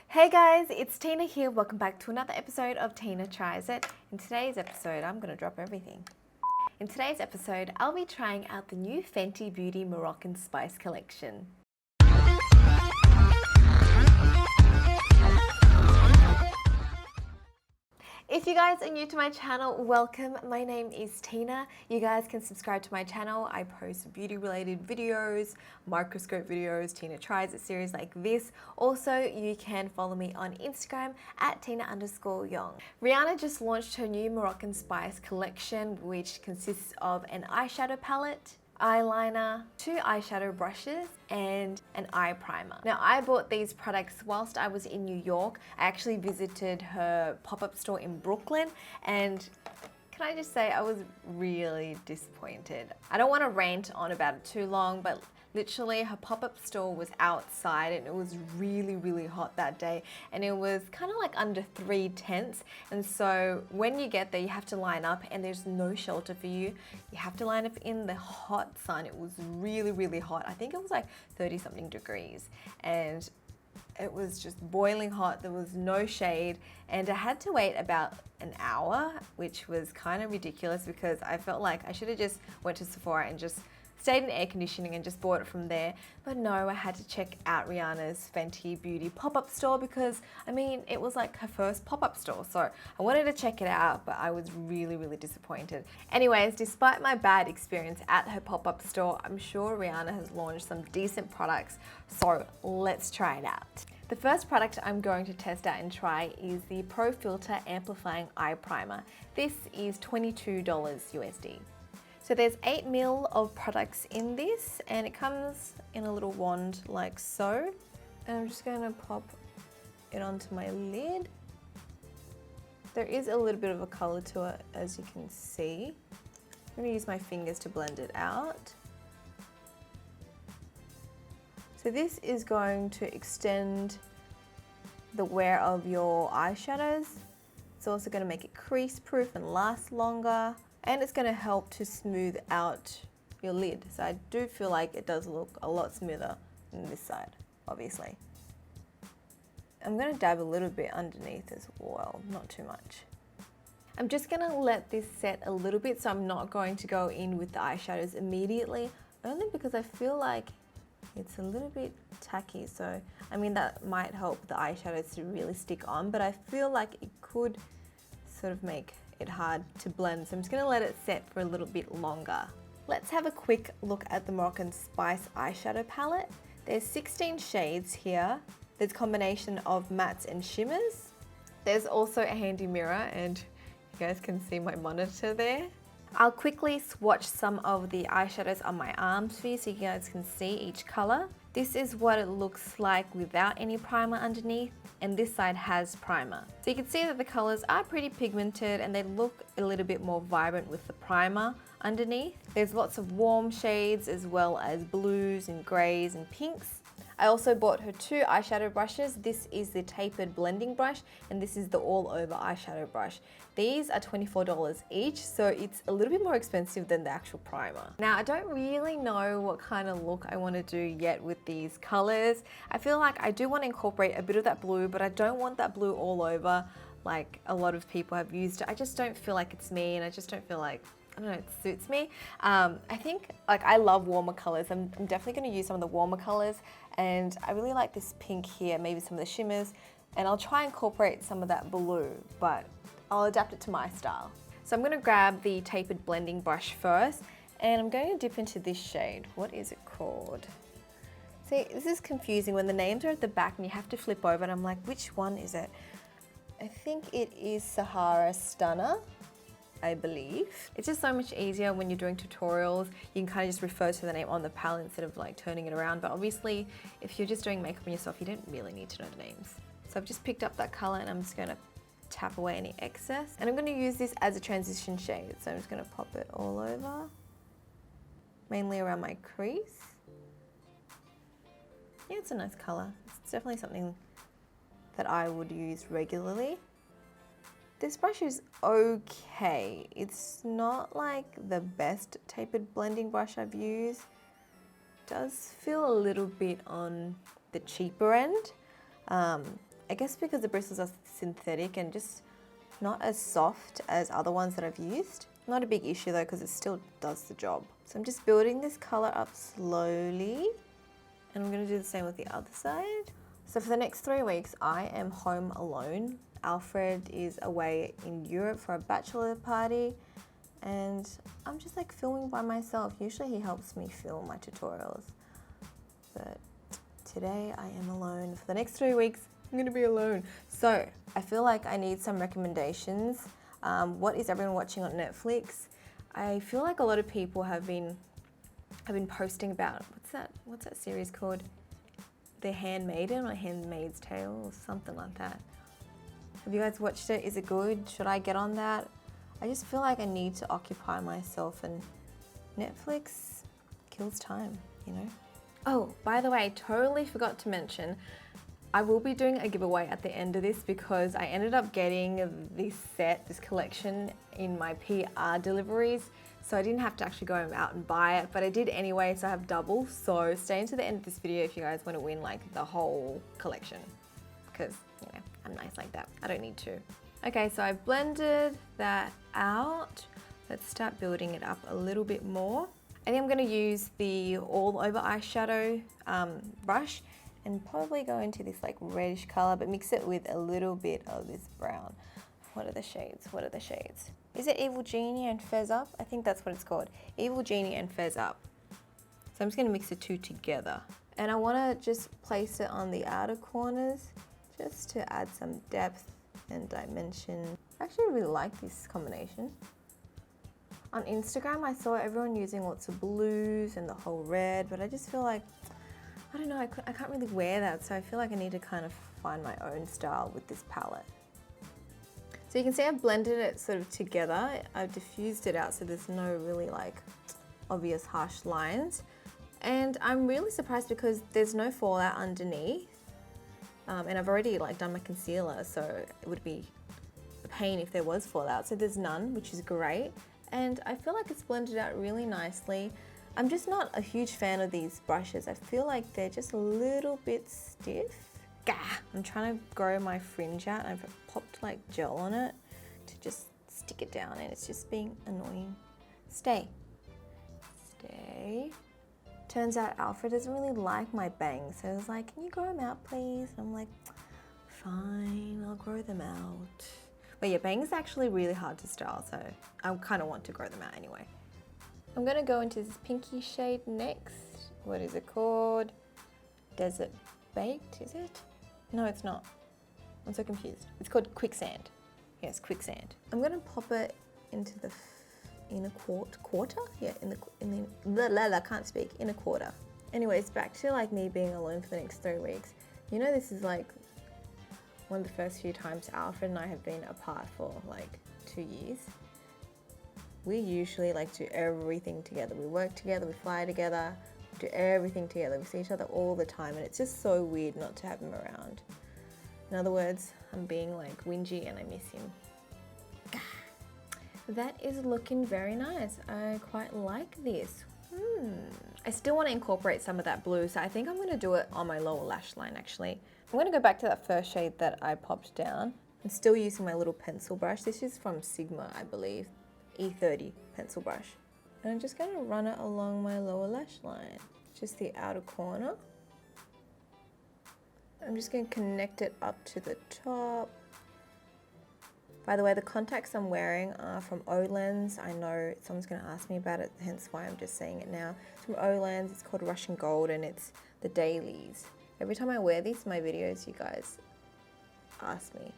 Hey guys, it's Tina here. Welcome back to another episode of Tina Tries It. In today's episode, I'm going to drop everything. In today's episode, I'll be trying out the new Fenty Beauty Moroccan Spice collection. If you guys are new to my channel, welcome. My name is Tina. You guys can subscribe to my channel. I post beauty related videos, microscope videos, Tina Tries It series like this. Also, you can follow me on Instagram at Tina_Yong. Rihanna just launched her new Moroccan Spice collection, which consists of an eyeshadow palette, eyeliner, 2 eyeshadow brushes, and an eye primer. Now, I bought these products whilst I was in New York. I actually visited her pop-up store in Brooklyn, and can I just say I was really disappointed. I don't want to rant on about it too long, but literally her pop-up store was outside and it was really hot that day, and it was kind of like under 3 tents, and so when you get there you have to line up and there's no shelter for you. You have to line up in the hot sun. It was really hot. I think it was like 30 something degrees and it was just boiling hot. There was no shade and I had to wait about an hour, which was kind of ridiculous because I felt like I should have just went to Sephora and just stayed in air conditioning and just bought it from there. But no, I had to check out Rihanna's Fenty Beauty pop-up store because, I mean, it was like her first pop-up store. So I wanted to check it out, but I was really disappointed. Anyways, despite my bad experience at her pop-up store, I'm sure Rihanna has launched some decent products. So let's try it out. The first product I'm going to test out and try is the Pro Filt'r Amplifying Eye Primer. This is $22 USD. So there's 8 ml of products in this and it comes in a little wand like so. And I'm just going to pop it onto my lid. There is a little bit of a color to it, as you can see. I'm going to use my fingers to blend it out. So this is going to extend the wear of your eyeshadows. It's also going to make it crease proof and last longer. And it's going to help to smooth out your lid. So I do feel like it does look a lot smoother than this side, obviously. I'm going to dab a little bit underneath as well, not too much. I'm just going to let this set a little bit, so I'm not going to go in with the eyeshadows immediately, only because I feel like it's a little bit tacky. So, I mean, that might help the eyeshadows to really stick on, but I feel like it could sort of make it hard to blend, so I'm just going to let it set for a little bit longer. Let's have a quick look at the Moroccan Spice eyeshadow palette. There's 16 shades here. There's a combination of mattes and shimmers. There's also a handy mirror and you guys can see my monitor there. I'll quickly swatch some of the eyeshadows on my arms for you so you guys can see each color. This is what it looks like without any primer underneath, and this side has primer. So you can see that the colors are pretty pigmented and they look a little bit more vibrant with the primer underneath. There's lots of warm shades as well as blues and grays and pinks. I also bought her 2 eyeshadow brushes. This is the tapered blending brush and this is the all over eyeshadow brush. These are $24 each, so it's a little bit more expensive than the actual primer. Now, I don't really know what kind of look I want to do yet with these colors. I feel like I do want to incorporate a bit of that blue, but I don't want that blue all over like a lot of people have used it. I just don't feel like it's me, and I just don't feel like, I don't know, it suits me. I think, like, I love warmer colors. I'm definitely going to use some of the warmer colors, and I really like this pink here, maybe some of the shimmers, and I'll try and incorporate some of that blue, but I'll adapt it to my style. So I'm going to grab the tapered blending brush first, and I'm going to dip into this shade. What is it called? See, this is confusing when the names are at the back and you have to flip over, and I'm like, which one is it? I think it is Sahara Stunner, I believe. It's just so much easier when you're doing tutorials. You can kind of just refer to the name on the palette instead of like turning it around. But obviously, if you're just doing makeup on yourself, you don't really need to know the names. So I've just picked up that color and I'm just going to tap away any excess. And I'm going to use this as a transition shade. So I'm just going to pop it all over, mainly around my crease. Yeah, it's a nice color. It's definitely something that I would use regularly. This brush is okay. It's not like the best tapered blending brush I've used. It does feel a little bit on the cheaper end. I guess because the bristles are synthetic and just not as soft as other ones that I've used. Not a big issue though, because it still does the job. So I'm just building this color up slowly, and I'm gonna do the same with the other side. So for the next 3 weeks, I am home alone. Alfred is away in Europe for a bachelor party, and I'm just like filming by myself. Usually he helps me film my tutorials, but today I am alone. For the next 3 weeks, I'm gonna be alone. So I feel like I need some recommendations. What is everyone watching on Netflix? I feel like a lot of people have been posting about, what's that series called? The Handmaiden or Handmaid's Tale or something like that. Have you guys watched it? Is it good? Should I get on that? I just feel like I need to occupy myself, and Netflix kills time, you know? Oh, by the way, I totally forgot to mention, I will be doing a giveaway at the end of this because I ended up getting this collection in my PR deliveries. So I didn't have to actually go out and buy it, but I did anyway, so I have double. So stay until the end of this video if you guys want to win like the whole collection, because you know, I'm nice like that. I don't need to. Okay, so I've blended that out. Let's start building it up a little bit more. I think I'm going to use the all over eyeshadow brush and probably go into this like reddish color, but mix it with a little bit of this brown. What are the shades? What are the shades? Is it Evil Genie and Fez Up? I think that's what it's called. Evil Genie and Fez Up. So I'm just gonna mix the two together. And I wanna just place it on the outer corners just to add some depth and dimension. I actually really like this combination. On Instagram, I saw everyone using lots of blues and the whole red, but I just feel like, I don't know, I can't really wear that, so I feel like I need to kind of find my own style with this palette. So you can see I've blended it sort of together. I've diffused it out so there's no really like obvious harsh lines. And I'm really surprised because there's no fallout underneath. And I've already like done my concealer, so it would be a pain if there was fallout. So there's none, which is great. And I feel like it's blended out really nicely. I'm just not a huge fan of these brushes. I feel like they're just a little bit stiff. I'm trying to grow my fringe out, and I've popped like gel on it to just stick it down, and it's just being annoying. Stay. Turns out Alfred doesn't really like my bangs, so he was like, can you grow them out please? And I'm like, fine, I'll grow them out. But yeah, bangs are actually really hard to style, so I kind of want to grow them out anyway. I'm gonna go into this pinky shade next. What is it called? Desert Baked, is it? No, it's not. I'm so confused. It's called Quicksand. Yes, Quicksand. I'm gonna pop it into the inner quarter? Yeah, I can't speak, inner quarter. Anyways, back to like me being alone for the next 3 weeks. You know, this is like one of the first few times Alfred and I have been apart for like 2 years. We usually like do everything together. We work together, we fly together, do everything together. We see each other all the time, and it's just so weird not to have him around. In other words, I'm being like whingy and I miss him. That is looking very nice. I quite like this. I still want to incorporate some of that blue, so I think I'm going to do it on my lower lash line actually. I'm going to go back to that first shade that I popped down. I'm still using my little pencil brush. This is from Sigma, I believe. E30 pencil brush. And I'm just going to run it along my lower lash line, just the outer corner. I'm just going to connect it up to the top. By the way, the contacts I'm wearing are from Olens. I know someone's going to ask me about it, hence why I'm just saying it now. It's from Olens, it's called Russian Gold, and it's the dailies. Every time I wear these in my videos, you guys ask me.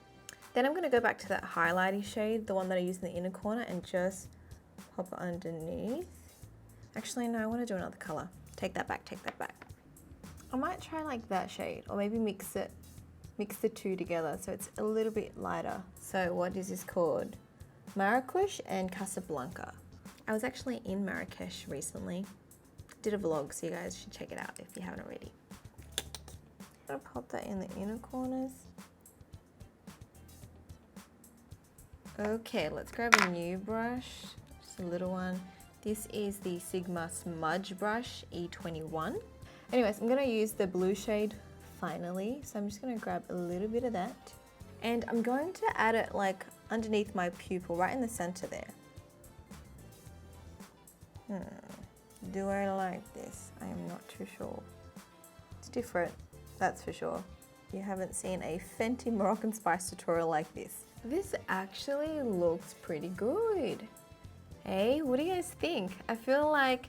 Then I'm going to go back to that highlighty shade, the one that I used in the inner corner, and just pop it underneath. Actually, no, I want to do another color. Take that back, take that back. I might try like that shade, or maybe mix the two together so it's a little bit lighter. So what is this called? Marrakesh and Casablanca. I was actually in Marrakesh recently. Did a vlog, so you guys should check it out if you haven't already. I'm gonna pop that in the inner corners. Okay, let's grab a new brush, just a little one. This is the Sigma Smudge brush E21. Anyways, I'm gonna use the blue shade finally. So I'm just gonna grab a little bit of that. And I'm going to add it like underneath my pupil, right in the center there. Do I like this? I am not too sure. It's different, that's for sure. You haven't seen a Fenty Moroccan spice tutorial like this. This actually looks pretty good. Hey, what do you guys think? I feel like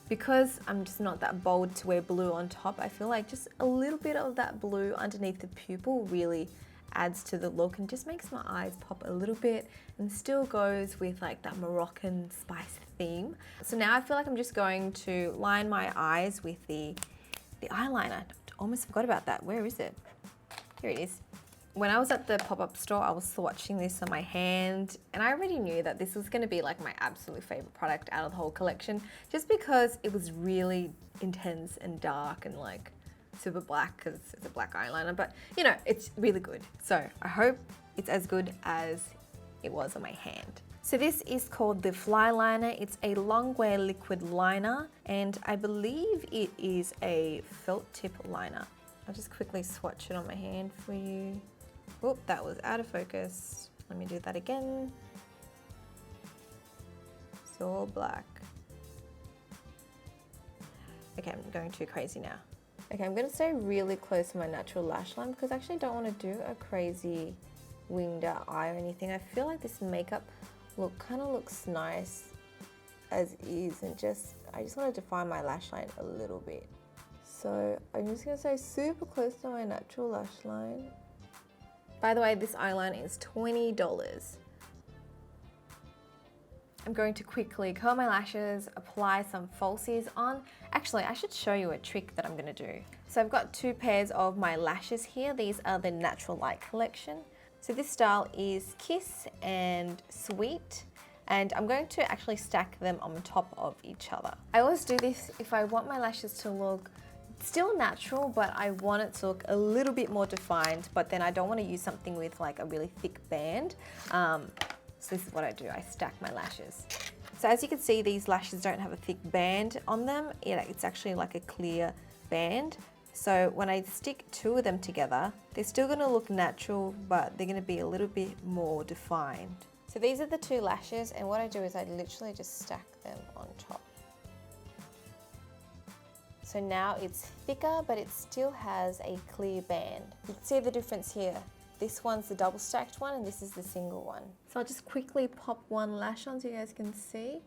because I'm just not that bold to wear blue on top, I feel like just a little bit of that blue underneath the pupil really adds to the look and just makes my eyes pop a little bit and still goes with like that Moroccan spice theme. So now I feel like I'm just going to line my eyes with the eyeliner. Almost forgot about that. Where is it? Here it is. When I was at the pop-up store, I was swatching this on my hand and I already knew that this was gonna be like my absolute favorite product out of the whole collection, just because it was really intense and dark and like super black because it's a black eyeliner, but you know, it's really good. So I hope it's as good as it was on my hand. So this is called the Flyliner. It's a long wear liquid liner and I believe it is a felt tip liner. I'll just quickly swatch it on my hand for you. Oop, that was out of focus. Let me do that again. It's all black. Okay, I'm going too crazy now. Okay, I'm gonna stay really close to my natural lash line because I actually don't want to do a crazy winged out eye or anything. I feel like this makeup look kind of looks nice as is, and I just want to define my lash line a little bit. So I'm just gonna stay super close to my natural lash line. By the way, this eyeliner is $20. I'm going to quickly curl my lashes, apply some falsies on. Actually, I should show you a trick that I'm gonna do. So I've got two pairs of my lashes here. These are the Natural Light collection. So this style is Kiss and Sweet, and I'm going to actually stack them on top of each other. I always do this if I want my lashes to look still natural, but I want it to look a little bit more defined, but then I don't want to use something with like a really thick band. So this is what I do, I stack my lashes. So as you can see, these lashes don't have a thick band on them. It's actually like a clear band. So when I stick two of them together, they're still gonna look natural, but they're gonna be a little bit more defined. So these are the two lashes, and what I do is I literally just stack them on top. So now it's thicker, but it still has a clear band. You can see the difference here. This one's the double stacked one and this is the single one. So I'll just quickly pop one lash on so you guys can see.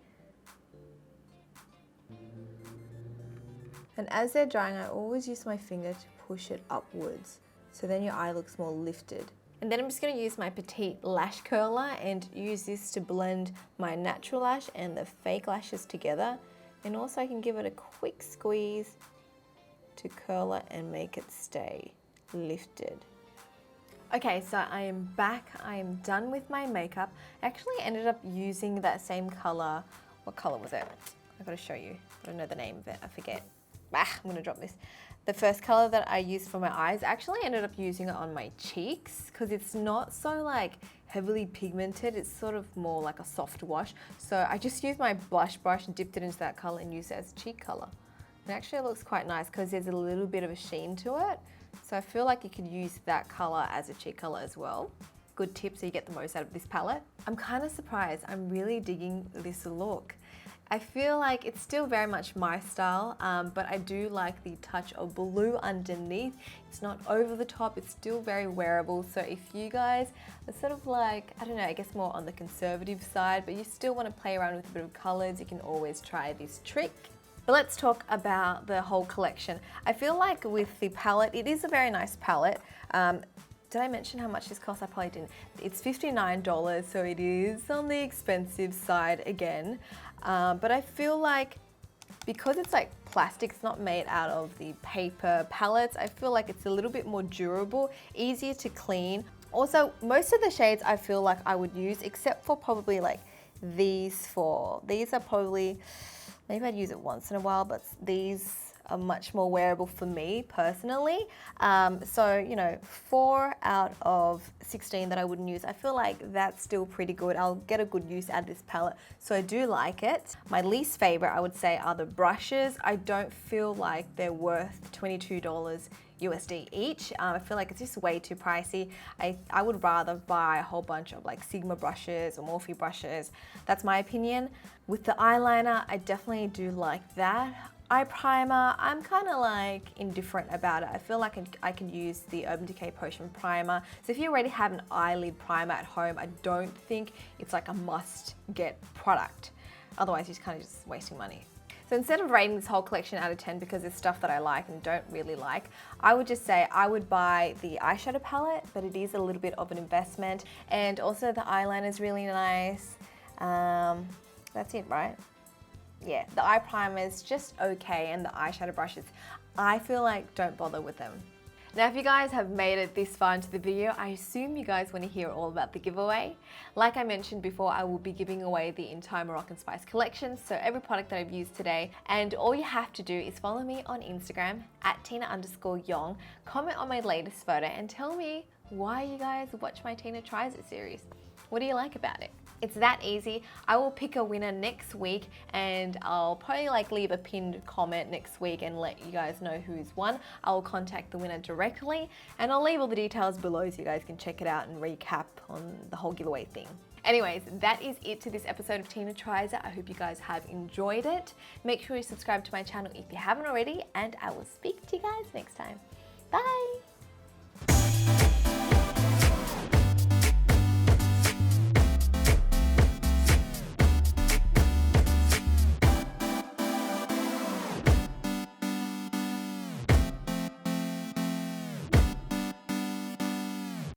And as they're drying, I always use my finger to push it upwards, so then your eye looks more lifted. And then I'm just gonna use my petite lash curler and use this to blend my natural lash and the fake lashes together. And also I can give it a quick squeeze to curl it and make it stay lifted. Okay, so I am back. I am done with my makeup. I actually ended up using that same color. What color was it? I gotta show you. I don't know the name of it, I forget. I'm gonna drop this. The first color that I used for my eyes, I actually ended up using it on my cheeks because it's not so like heavily pigmented. It's sort of more like a soft wash. So I just used my blush brush and dipped it into that color and used it as a cheek color. And actually it looks quite nice because there's a little bit of a sheen to it. So I feel like you could use that color as a cheek color as well. Good tip so you get the most out of this palette. I'm kind of surprised. I'm really digging this look. I feel like it's still very much my style, but I do like the touch of blue underneath. It's not over the top, it's still very wearable. So if you guys are sort of like, I don't know, I guess more on the conservative side, but you still want to play around with a bit of colors, you can always try this trick. But let's talk about the whole collection. I feel like with the palette, it is a very nice palette. Did I mention how much this costs? I probably didn't. It's $59, so it is on the expensive side again. But I feel like because it's like plastic, it's not made out of the paper palettes, I feel like it's a little bit more durable, easier to clean. Also, most of the shades I feel like I would use, except for probably like these four. These are probably, maybe I'd use it once in a while, but these are much more wearable for me personally. So, you know, 4 out of 16 that I wouldn't use, I feel like that's still pretty good. I'll get a good use out of this palette, so I do like it. My least favorite, I would say, are the brushes. I don't feel like they're worth $22 USD each. I feel like it's just way too pricey. I would rather buy a whole bunch of like Sigma brushes or Morphe brushes. That's my opinion. With the eyeliner, I definitely do like that. Eye primer, I'm kind of like indifferent about it. I feel like I can use the Urban Decay Potion Primer. So if you already have an eyelid primer at home, I don't think it's like a must get product. Otherwise, you're just kind of just wasting money. So instead of rating this whole collection out of 10 because it's stuff that I like and don't really like, I would just say I would buy the eyeshadow palette, but it is a little bit of an investment. And also the eyeliner is really nice. That's it, right? Yeah, the eye primer is just okay, and the eyeshadow brushes, I feel like don't bother with them. Now, if you guys have made it this far into the video, I assume you guys want to hear all about the giveaway. Like I mentioned before, I will be giving away the entire Moroccan Spice collection, so every product that I've used today, and all you have to do is follow me on Instagram at Tina_Yong, comment on my latest photo, and tell me why you guys watch my Tina Tries It series. What do you like about it? It's that easy. I will pick a winner next week, and I'll probably like leave a pinned comment next week and let you guys know who's won. I will contact the winner directly, and I'll leave all the details below so you guys can check it out and recap on the whole giveaway thing. Anyways, that is it to this episode of Tina Tries It. I hope you guys have enjoyed it. Make sure you subscribe to my channel if you haven't already, and I will speak to you guys next time. Bye!